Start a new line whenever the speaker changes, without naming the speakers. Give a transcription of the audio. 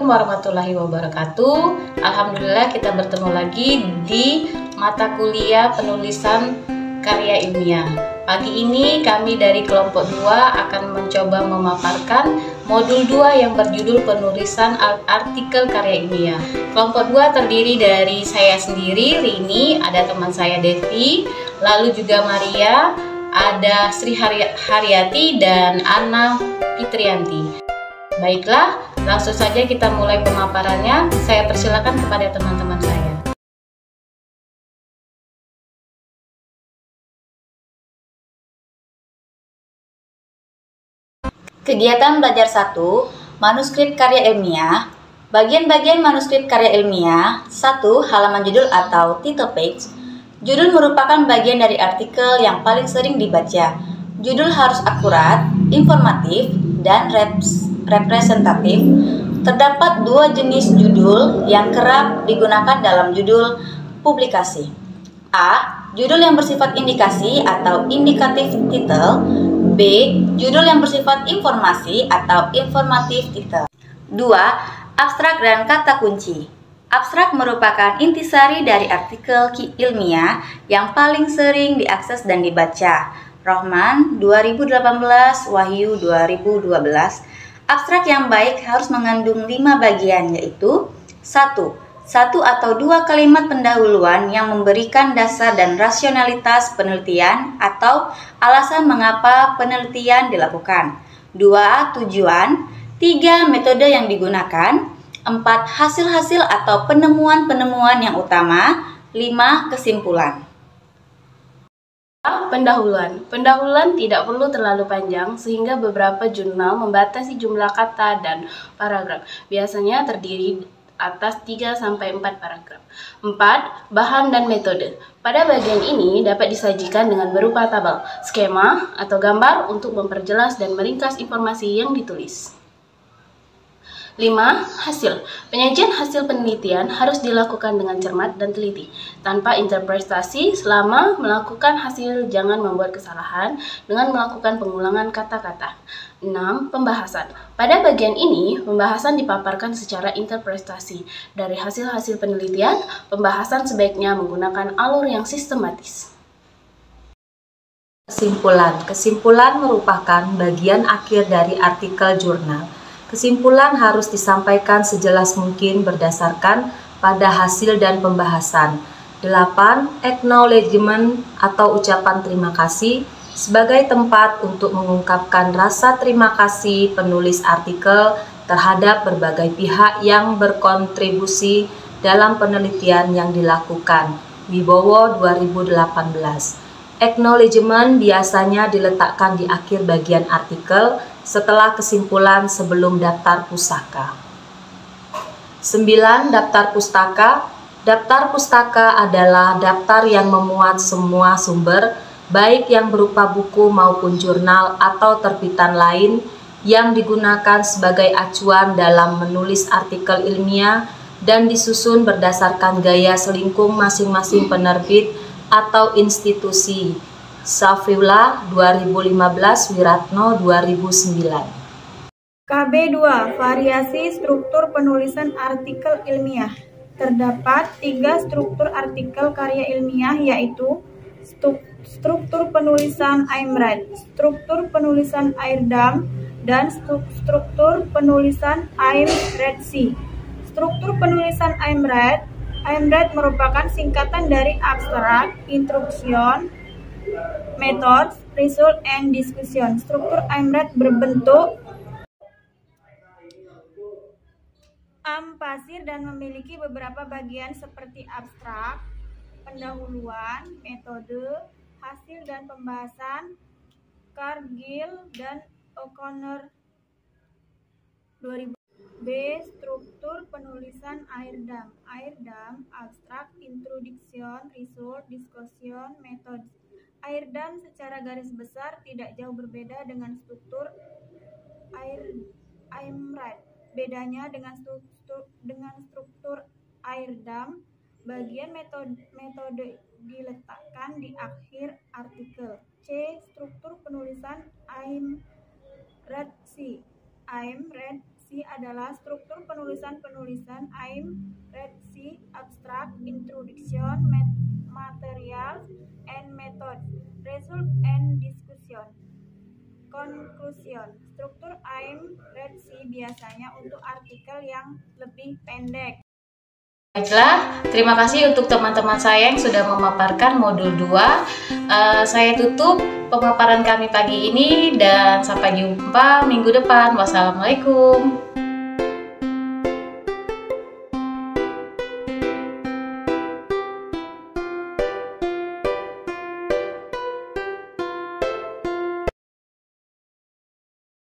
Assalamualaikum warahmatullahi wabarakatuh. Alhamdulillah kita bertemu lagi di mata kuliah penulisan karya ilmiah. Pagi ini kami dari kelompok 2 akan mencoba memaparkan modul 2 yang berjudul penulisan artikel karya ilmiah. Kelompok 2 terdiri dari saya sendiri, Rini, ada teman saya Devi, lalu juga Maria, ada Sri Haryati dan Anna Fitrianti. Baiklah, langsung saja kita mulai pemaparannya. Saya persilakan kepada teman-teman saya.
Kegiatan belajar 1, manuskrip karya ilmiah. Bagian-bagian manuskrip karya ilmiah. 1. Halaman judul atau title page. Judul merupakan bagian dari artikel yang paling sering dibaca. Judul harus akurat, informatif, dan representatif. Terdapat 2 jenis judul yang kerap digunakan dalam judul publikasi. A. Judul yang bersifat indikasi atau indikatif title. B. Judul yang bersifat informasi atau informatif title. 2. Abstrak dan kata kunci. Abstrak merupakan intisari dari artikel ilmiah yang paling sering diakses dan dibaca. Rohman 2018, Wahyu 2012. Abstrak yang baik harus mengandung 5 bagian, yaitu 1. 1 atau 2 kalimat pendahuluan yang memberikan dasar dan rasionalitas penelitian atau alasan mengapa penelitian dilakukan. 2. Tujuan. 3. Metode yang digunakan. 4. Hasil-hasil atau penemuan-penemuan yang utama. 5. Kesimpulan.
Pendahuluan tidak perlu terlalu panjang sehingga beberapa jurnal membatasi jumlah kata dan paragraf. Biasanya terdiri atas 3-4 paragraf. 4. Bahan dan metode. Pada bagian ini dapat disajikan dengan berupa tabel, skema, atau gambar untuk memperjelas dan meringkas informasi yang ditulis. 5. Hasil. Penyajian hasil penelitian harus dilakukan dengan cermat dan teliti, tanpa interpretasi. Selama melakukan hasil, jangan membuat kesalahan dengan melakukan pengulangan kata-kata. 6. Pembahasan. Pada bagian ini, pembahasan dipaparkan secara interpretasi. Dari hasil-hasil penelitian, pembahasan sebaiknya menggunakan alur yang sistematis.
Kesimpulan. Kesimpulan merupakan bagian akhir dari artikel jurnal. Kesimpulan harus disampaikan sejelas mungkin berdasarkan pada hasil dan pembahasan. 8. Acknowledgement atau ucapan terima kasih sebagai tempat untuk mengungkapkan rasa terima kasih penulis artikel terhadap berbagai pihak yang berkontribusi dalam penelitian yang dilakukan. Wibowo 2018. Acknowledgement biasanya diletakkan di akhir bagian artikel setelah kesimpulan sebelum daftar pustaka. 9. Daftar pustaka. Daftar pustaka adalah daftar yang memuat semua sumber, baik yang berupa buku maupun jurnal atau terbitan lain yang digunakan sebagai acuan dalam menulis artikel ilmiah dan disusun berdasarkan gaya selingkung masing-masing penerbit atau institusi. Safiullah 2015, Wiratno 2009.
KB2. Variasi struktur penulisan artikel ilmiah. Terdapat 3 struktur artikel karya ilmiah, yaitu struktur penulisan Aimred, struktur penulisan Airdam, dan struktur penulisan Aimredsi. Struktur penulisan Aimred merupakan singkatan dari abstrak, introduction, methods, result, and discussion. Struktur Aimred berbentuk pasir dan memiliki beberapa bagian seperti abstrak, pendahuluan, metode, hasil dan pembahasan. Cargill dan O'Connor 2000. B. Struktur penulisan Airdam. Abstrak, introduction, result, discussion, methods. Airdam secara garis besar tidak jauh berbeda dengan struktur Aimred. Bedanya dengan struktur Airdam, bagian metode diletakkan di akhir artikel. C. Struktur penulisan Aimredsi adalah struktur penulisan AIM, Red C, Abstract, Introduction, Materials, and Methods, Result and Discussion. Conclusion. Struktur AIM, Red C biasanya untuk artikel yang lebih pendek.
Baiklah, terima kasih untuk teman-teman saya yang sudah memaparkan modul 2. Saya tutup pemaparan kami pagi ini dan sampai jumpa minggu depan. Wassalamualaikum.